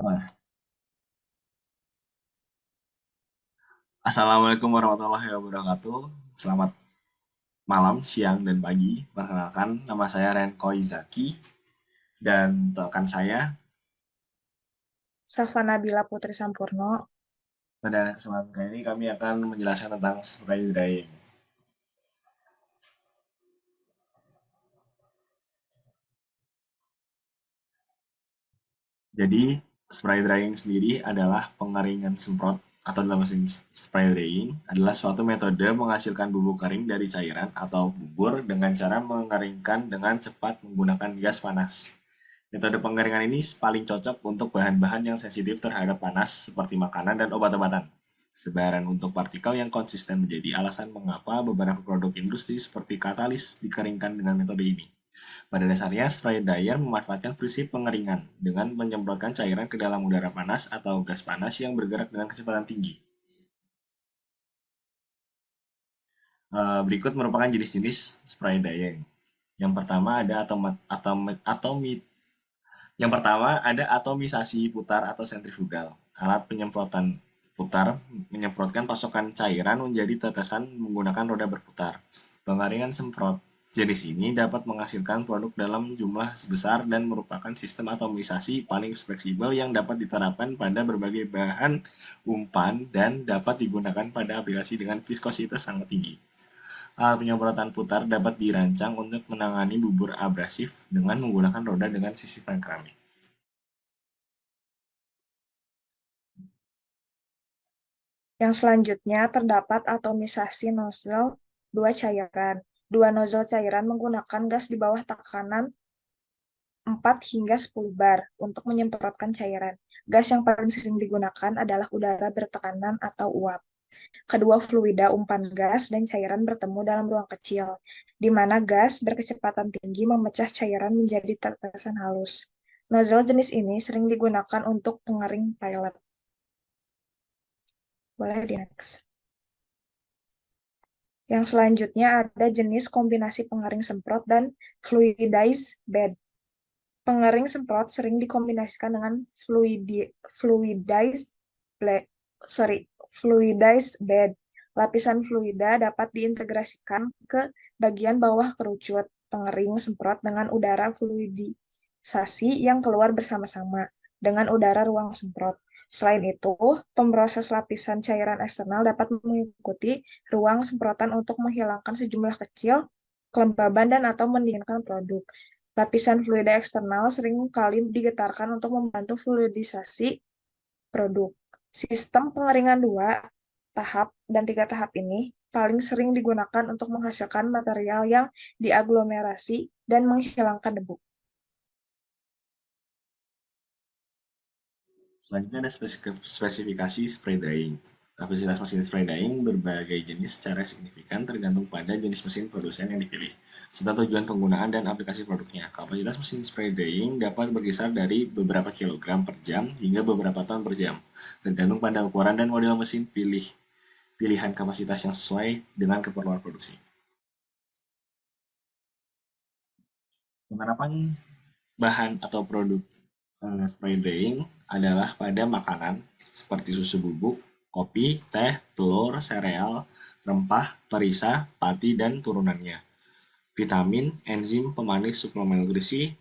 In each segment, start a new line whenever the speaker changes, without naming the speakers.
Wah. Assalamualaikum warahmatullahi wabarakatuh. Selamat malam, siang, dan pagi. Perkenalkan, nama saya Renko Izaki dan rekan saya
Savana Bila Putri Sampurno.
pada kesempatan kali ini kami akan menjelaskan tentang spray drying. Jadi, spray drying sendiri adalah pengeringan semprot atau dalam mesin spray drying adalah suatu metode menghasilkan bubuk kering dari cairan atau bubur dengan cara mengeringkan dengan cepat menggunakan gas panas. Metode pengeringan ini paling cocok untuk bahan-bahan yang sensitif terhadap panas seperti makanan dan obat-obatan. Sebaran untuk partikel yang konsisten menjadi alasan mengapa beberapa produk industri seperti katalis dikeringkan dengan metode ini. Pada dasarnya, spray dryer memanfaatkan prinsip pengeringan dengan menyemprotkan cairan ke dalam udara panas atau gas panas yang bergerak dengan kecepatan tinggi. Berikut merupakan jenis-jenis spray drying. Yang pertama ada atomisasi putar atau sentrifugal. Alat penyemprotan putar menyemprotkan pasokan cairan menjadi tetesan menggunakan roda berputar. Pengeringan semprot jenis ini dapat menghasilkan produk dalam jumlah besar dan merupakan sistem atomisasi paling fleksibel yang dapat diterapkan pada berbagai bahan umpan dan dapat digunakan pada aplikasi dengan viskositas sangat tinggi. Alat penyemprotan putar dapat dirancang untuk menangani bubur abrasif dengan menggunakan roda dengan sisipan keramik.
Yang selanjutnya terdapat atomisasi nozzle dua cairan. Dua nozzle cairan menggunakan gas di bawah tekanan 4 hingga 10 bar untuk menyemprotkan cairan. Gas yang paling sering digunakan adalah udara bertekanan atau uap. Kedua fluida umpan gas dan cairan bertemu dalam ruang kecil, di mana gas berkecepatan tinggi memecah cairan menjadi tetesan halus. Nozzle jenis ini sering digunakan untuk pengering pilot. Boleh di next. Yang selanjutnya ada jenis kombinasi pengering semprot dan fluidized bed. Pengering semprot sering dikombinasikan dengan fluidized ble- fluidized bed. Lapisan fluida dapat diintegrasikan ke bagian bawah kerucut pengering semprot dengan udara fluidisasi yang keluar bersama-sama dengan udara ruang semprot. Selain itu, pemproses lapisan cairan eksternal dapat mengikuti ruang semprotan untuk menghilangkan sejumlah kecil kelembaban dan atau mendinginkan produk. Lapisan fluida eksternal sering kali digetarkan untuk membantu fluidisasi produk. Sistem pengeringan 2 tahap dan 3 tahap ini paling sering digunakan untuk menghasilkan material yang diaglomerasi dan menghilangkan debu.
Selanjutnya ada spesifikasi spray drying. Kapasitas mesin spray drying berbagai jenis secara signifikan tergantung pada jenis mesin produsen yang dipilih, serta tujuan penggunaan dan aplikasi produknya. Kapasitas mesin spray drying dapat berkisar dari beberapa kilogram per jam hingga beberapa ton per jam, tergantung pada ukuran dan model mesin pilihan kapasitas yang sesuai dengan keperluan produksi. Penerapan bahan atau produk spray drying adalah pada makanan seperti susu bubuk, kopi, teh, telur, sereal, rempah, perisa, pati, dan turunannya. Vitamin, enzim, pemanis, suplemen nutrisi,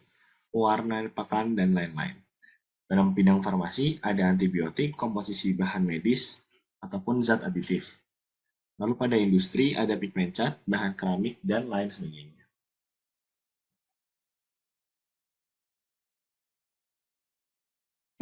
pewarna pakan, dan lain-lain. Dalam bidang farmasi, ada antibiotik, komposisi bahan medis, ataupun zat aditif. Lalu pada industri, ada pigmen cat, bahan keramik, dan lain sebagainya.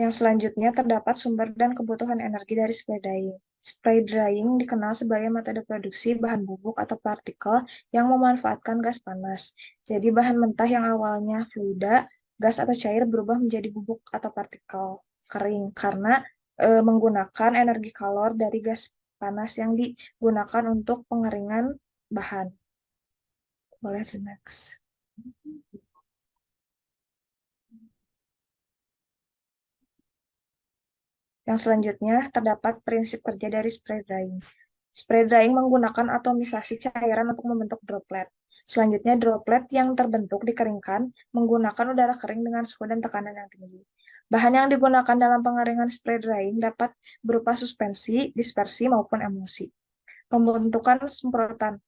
Yang selanjutnya terdapat sumber dan kebutuhan energi dari spray drying. Spray drying dikenal sebagai metode produksi bahan bubuk atau partikel yang memanfaatkan gas panas. Jadi bahan mentah yang awalnya fluida, gas atau cair berubah menjadi bubuk atau partikel kering karena menggunakan energi kalor dari gas panas yang digunakan untuk pengeringan bahan. Boleh di next. Yang selanjutnya terdapat prinsip kerja dari spray drying. Spray drying menggunakan atomisasi cairan untuk membentuk droplet. Selanjutnya, droplet yang terbentuk dikeringkan menggunakan udara kering dengan suhu dan tekanan yang tinggi. Bahan yang digunakan dalam pengeringan spray drying dapat berupa suspensi, dispersi, maupun emulsi. Pembentukan semprotan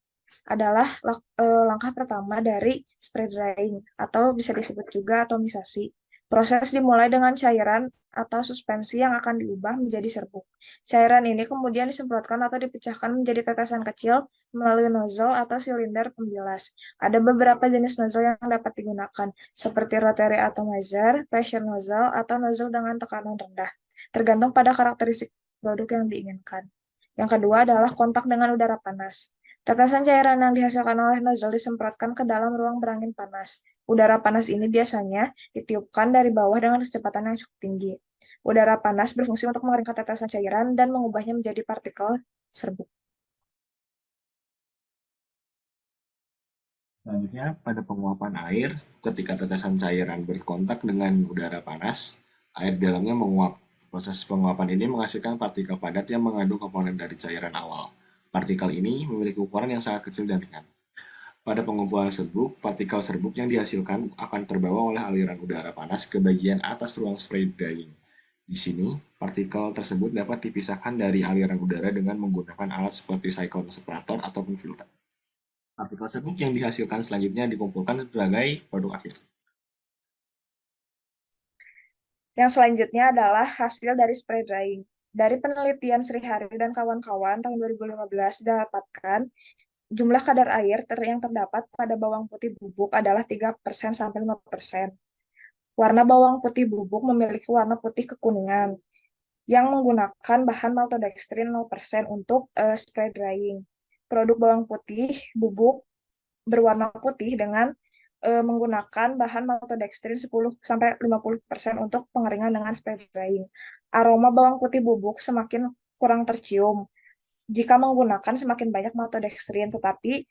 adalah langkah pertama dari spray drying atau bisa disebut juga atomisasi. Proses dimulai dengan cairan atau suspensi yang akan diubah menjadi serbuk. Cairan ini kemudian disemprotkan atau dipecahkan menjadi tetesan kecil melalui nozzle atau silinder pembilas. Ada beberapa jenis nozzle yang dapat digunakan, seperti rotary atomizer, pressure nozzle, atau nozzle dengan tekanan rendah, tergantung pada karakteristik produk yang diinginkan. Yang kedua adalah kontak dengan udara panas. Tetesan cairan yang dihasilkan oleh nozzle disemprotkan ke dalam ruang berangin panas. Udara panas ini biasanya ditiupkan dari bawah dengan kecepatan yang cukup tinggi. Udara panas berfungsi untuk mengeringkan tetesan cairan dan mengubahnya menjadi partikel serbuk.
Selanjutnya, pada penguapan air, ketika tetesan cairan berkontak dengan udara panas, air di dalamnya menguap. Proses penguapan ini menghasilkan partikel padat yang mengandung komponen dari cairan awal. Partikel ini memiliki ukuran yang sangat kecil dan ringan. Pada pengumpulan serbuk, partikel serbuk yang dihasilkan akan terbawa oleh aliran udara panas ke bagian atas ruang spray drying. Di sini, partikel tersebut dapat dipisahkan dari aliran udara dengan menggunakan alat seperti siphon separator ataupun filter. Partikel serbuk yang dihasilkan selanjutnya dikumpulkan sebagai produk akhir.
Yang selanjutnya adalah hasil dari spray drying. Dari penelitian Sri Hari dan kawan-kawan tahun 2015 didapatkan jumlah kadar air yang terdapat pada bawang putih bubuk adalah 3% sampai 5%. Warna bawang putih bubuk memiliki warna putih kekuningan yang menggunakan bahan maltodextrin 0% untuk spray drying. Produk bawang putih bubuk berwarna putih dengan menggunakan bahan maltodextrin 10-50% untuk pengeringan dengan spray drying. Aroma bawang putih bubuk semakin kurang tercium jika menggunakan semakin banyak maltodextrin, tetapi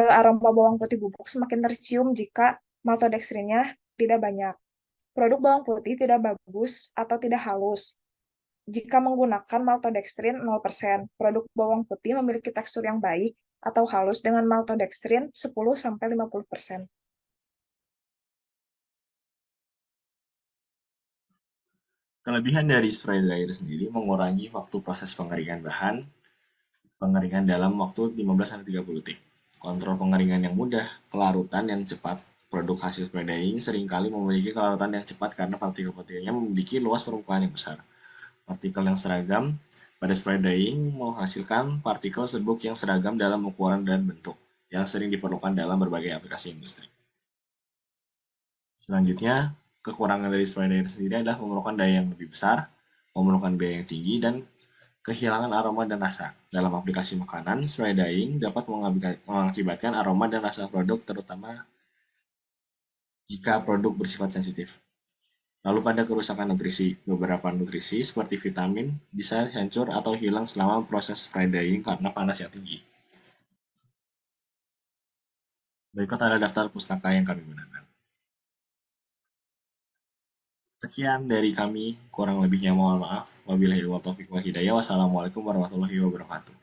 aroma bawang putih bubuk semakin tercium jika maltodextrinnya tidak banyak. Produk bawang putih tidak bagus atau tidak halus jika menggunakan maltodextrin 0%. Produk bawang putih memiliki tekstur yang baik atau halus dengan maltodextrin 10-50%.
Kelebihan dari spray dryer sendiri mengurangi waktu proses pengeringan dalam waktu 15-30 detik. Kontrol pengeringan yang mudah, kelarutan yang cepat. Produk hasil spray drying seringkali memiliki kelarutan yang cepat karena partikel-partikelnya memiliki luas permukaan yang besar. Partikel yang seragam pada spray drying menghasilkan partikel serbuk yang seragam dalam ukuran dan bentuk, yang sering diperlukan dalam berbagai aplikasi industri. Selanjutnya, kekurangan dari spray dryer sendiri adalah memerlukan daya yang lebih besar, memerlukan biaya yang tinggi, dan kehilangan aroma dan rasa. Dalam aplikasi makanan, spray drying dapat mengakibatkan aroma dan rasa produk, terutama jika produk bersifat sensitif. Lalu pada kerusakan nutrisi, beberapa nutrisi seperti vitamin bisa hancur atau hilang selama proses spray drying karena panas yang tinggi. Berikut ada daftar pustaka yang kami gunakan. Sekian dari kami, kurang lebihnya mohon maaf. Wabillahi taufiq wal hidayah. Wassalamualaikum warahmatullahi wabarakatuh.